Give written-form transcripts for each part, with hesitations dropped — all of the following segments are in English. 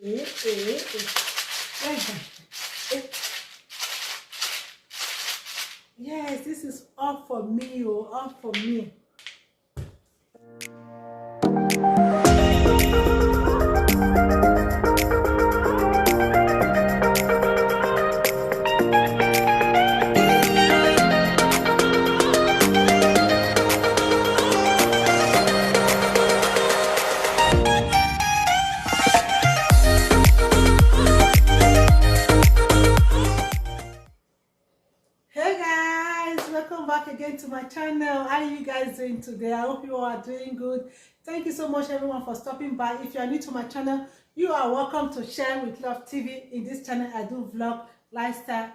Yes, this is all for me, oh, all for me. Again to my channel. How are you guys doing today? I hope you all are doing good. Thank you so much everyone for stopping by. If you are new to my channel, you are welcome to Sharewithlove TV. In this channel I do vlog, lifestyle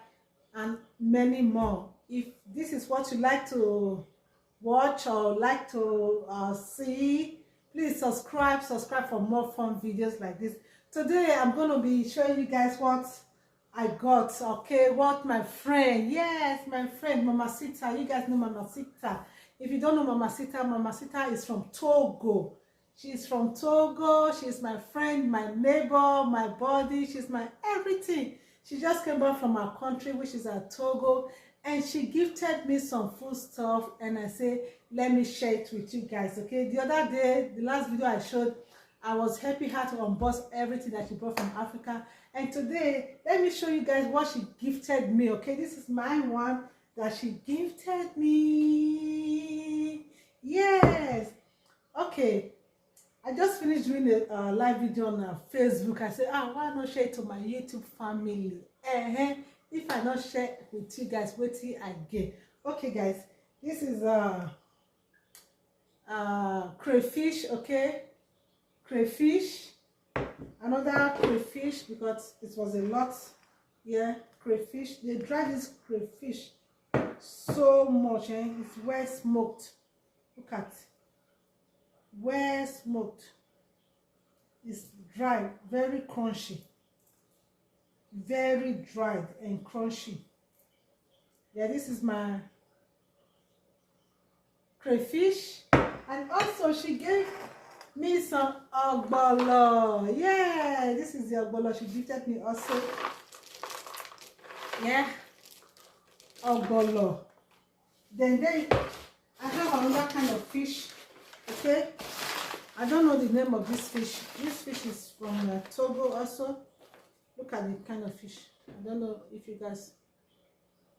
and many more. If this is what you like to watch or like to see, please subscribe for more fun videos like this. Today I'm going to be showing you guys what I got, okay, what my friend, yes, my friend Mamacita, you guys know Mamacita. If you don't know Mamacita is from Togo. She's from Togo. She's my friend, my neighbor, my body. She's my everything. She just came back from our country, which is Togo, and she gifted me some food stuff, and I say, let me share it with you guys, okay? The other day, the last video I showed, I was helping her to unbox everything that she brought from Africa. And today, let me show you guys what she gifted me, okay? This is my one that she gifted me. Yes. Okay. I just finished doing a live video on Facebook. I said, why not share it to my YouTube family? If I not share with you guys, wait till I get. Okay, guys. This is crayfish, okay? Crayfish, another crayfish, because it was a lot. Yeah, crayfish. They dry this crayfish so much, it's well smoked. Look at, well smoked. It's dry, very crunchy, very dried and crunchy. Yeah, this is my crayfish. And also she gave me some ogbolo. Yeah, this is the ogbolo she gifted me also. Yeah, ogbolo. Then I have another kind of fish. Okay, I don't know the name of this fish. This fish is from Togo also. Look at the kind of fish. I don't know if you guys.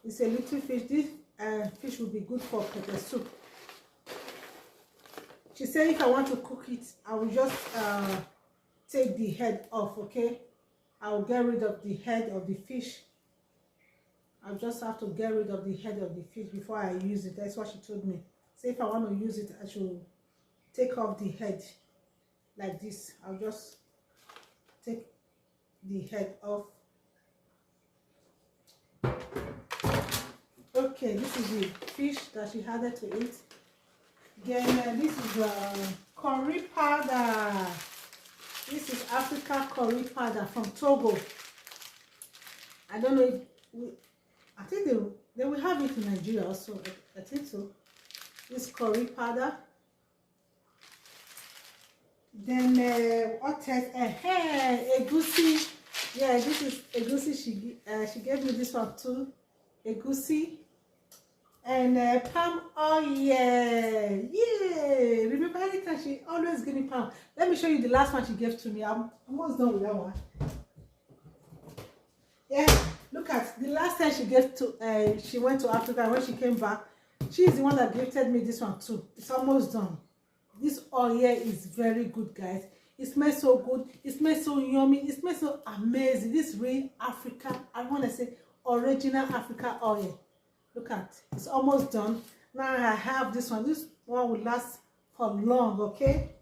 It's a little fish. This fish will be good for pepper soup. She said if I want to cook it, I will just take the head off, okay? I will get rid of the head of the fish. I'll just have to get rid of the head of the fish before I use it. That's what she told me. So if I want to use it, I should take off the head like this. I'll just take the head off. Okay, this is the fish that she added to it. Then this is curry powder. This is Africa curry powder from Togo. I don't know if I think they will have it in Nigeria also. I think so. This curry powder. Then what else? Egusi. Yeah, this is egusi. She gave me this one too. Egusi. And palm oil, yeah. Remember, anytime she always give me palm. Let me show you the last one she gave to me. I'm almost done with that one. Yeah, look at the last time she gave to. She went to Africa. When she came back, she is the one that gifted me this one too. It's almost done. This oil here is very good, guys. It smells so good. It smells so yummy. It smells so amazing. This real Africa. I want to say original Africa oil. Look at, it's almost done. Now I have this one. This one will last for long, okay?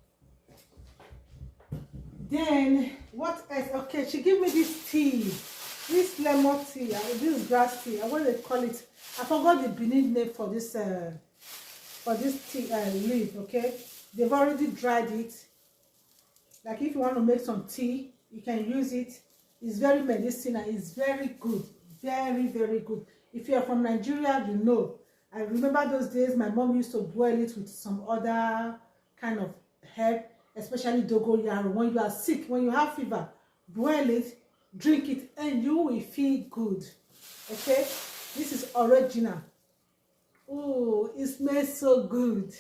Then what else? Okay, she gave me this tea, this lemon tea, this grass tea. I want to call it. I forgot the Benin name for this tea leaf. Okay, they've already dried it. Like if you want to make some tea, you can use it. It's very medicinal. It's very good, very good. If you are from Nigeria, you know. I remember those days my mom used to boil it with some other kind of herb, especially dogoyaro. When you are sick, when you have fever, boil it, drink it, and you will feel good. Okay, this is original. Oh, it smells so good.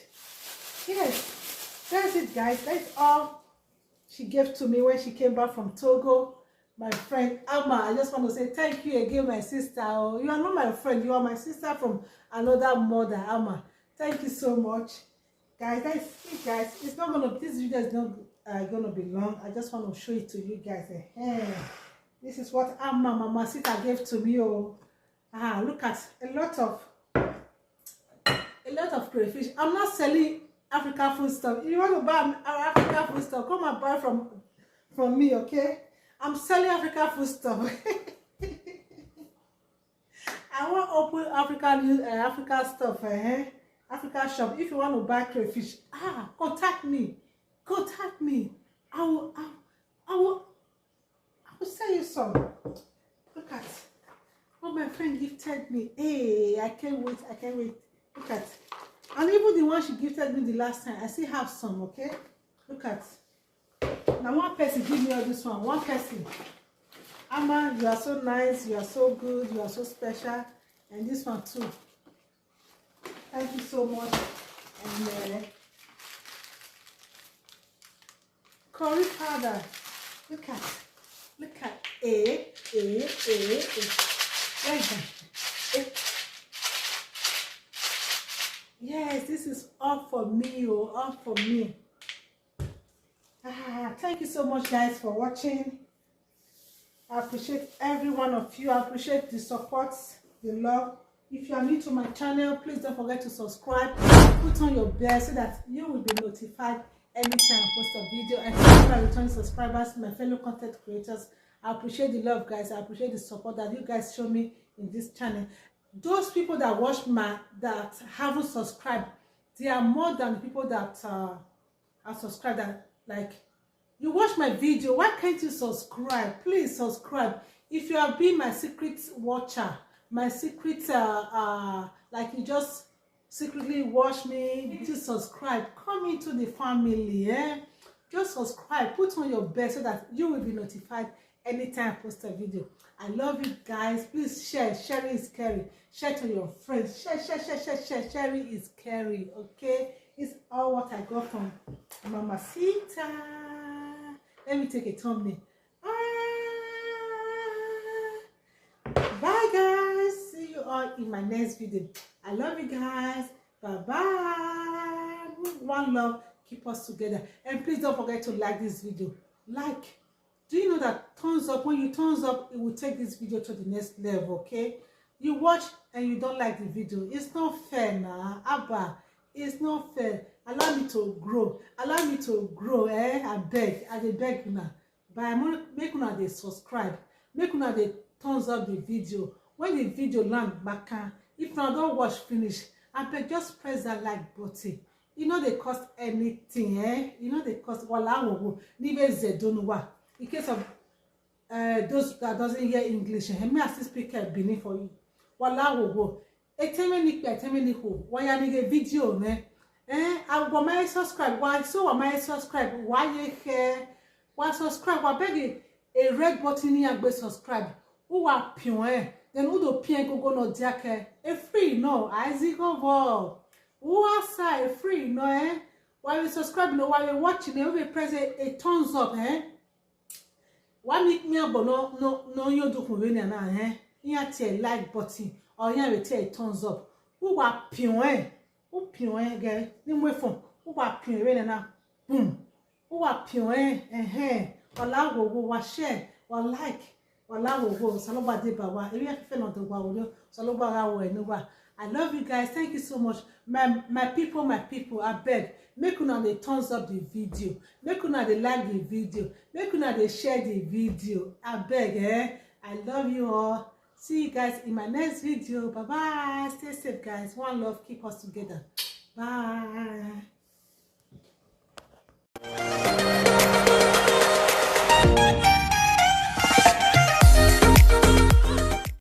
Yes, that's it, guys. That's all she gave to me when she came back from Togo. My friend Alma, I just want to say thank you again, my sister. Oh, you are not my friend, you are my sister from another mother, Alma. Thank you so much, guys. That's it, guys. It's not gonna. This video is not gonna be long. I just want to show it to you guys. This is what Alma, Mama Sita gave to me. Oh, look at a lot of crayfish. I'm not selling African food stuff. If you want to buy our African food stuff, come and buy from me, okay? I'm selling African food stuff. I want to open African stuff, African shop. If you want to buy crayfish, contact me. Contact me. I will sell you some. Look at what my friend gifted me. Hey, I can't wait. I can't wait. Look at. And even the one she gifted me the last time, I still have some, okay? Look at. Now one person give me all this one. One person. Amma, you are so nice. You are so good. You are so special. And this one too. Thank you so much. And curry powder. Look at. Look at. Yes, this is all for me, all for me. Thank you so much, guys, for watching. I appreciate every one of you. I appreciate the support, the love. If you are new to my channel, please don't forget to subscribe. Put on your bell so that you will be notified anytime I post a video. And to my returning subscribers, my fellow content creators, I appreciate the love, guys. I appreciate the support that you guys show me in this channel. Those people that watch that haven't subscribed, they are more than the people that are subscribed. That, like, you watch my video, why can't you subscribe? Please subscribe. If you have been my secret watcher, my secret like you just secretly watch me, just subscribe. Come into the family. Just subscribe. Put on your bell so that you will be notified anytime I post a video. I love you guys. Please share. Sharing is caring. Share to your friends. Share. Sharing is caring. Okay? It's all what I got from Mama Sita. Let me take a thumbnail. Bye, guys. See you all in my next video. I love you guys. Bye-bye. One love. Keep us together. And please don't forget to like this video. Like. Do you know that thumbs up, when you thumbs up, it will take this video to the next level, okay? You watch and you don't like the video. It's not fair now. Abba, it's not fair. Allow me to grow. Allow me to grow, I beg. I beg you now. But make una dey subscribe. Make una dey thumbs up the video. When the video land back, if una don't watch finish, I beg, just press that like button. You know they cost anything, You know they cost wala nibe zedonwa. In case of those that doesn't hear English, me I still speak Benin for you. Wala wogo. Eteme ho. Why you video ne? I go my subscribe. Why so my subscribe? Why you here? Why subscribe? Why beg a red button here be subscribe? Who are pion? Then who do pion go no diake? A free no. Isaac over. Who are say free no? Why you subscribe no? Why you watching? You be press a thumbs up, Why make me abo no you do convenient na here tell like button or here we tell thumbs up. Who wa pion who pion girl ni mo phone who wa pion we na boom who wa pion wala go wa share wa like wala go saloba de ba wa eri afife no do wa wo saloba ga wo enu wa. I love you guys. Thank you so much. My people, I beg. Make una dey thumbs up the video. Make una dey like the video. Make una dey share the video. I beg, I love you all. See you guys in my next video. Bye-bye. Stay safe, guys. One love. Keep us together. Bye.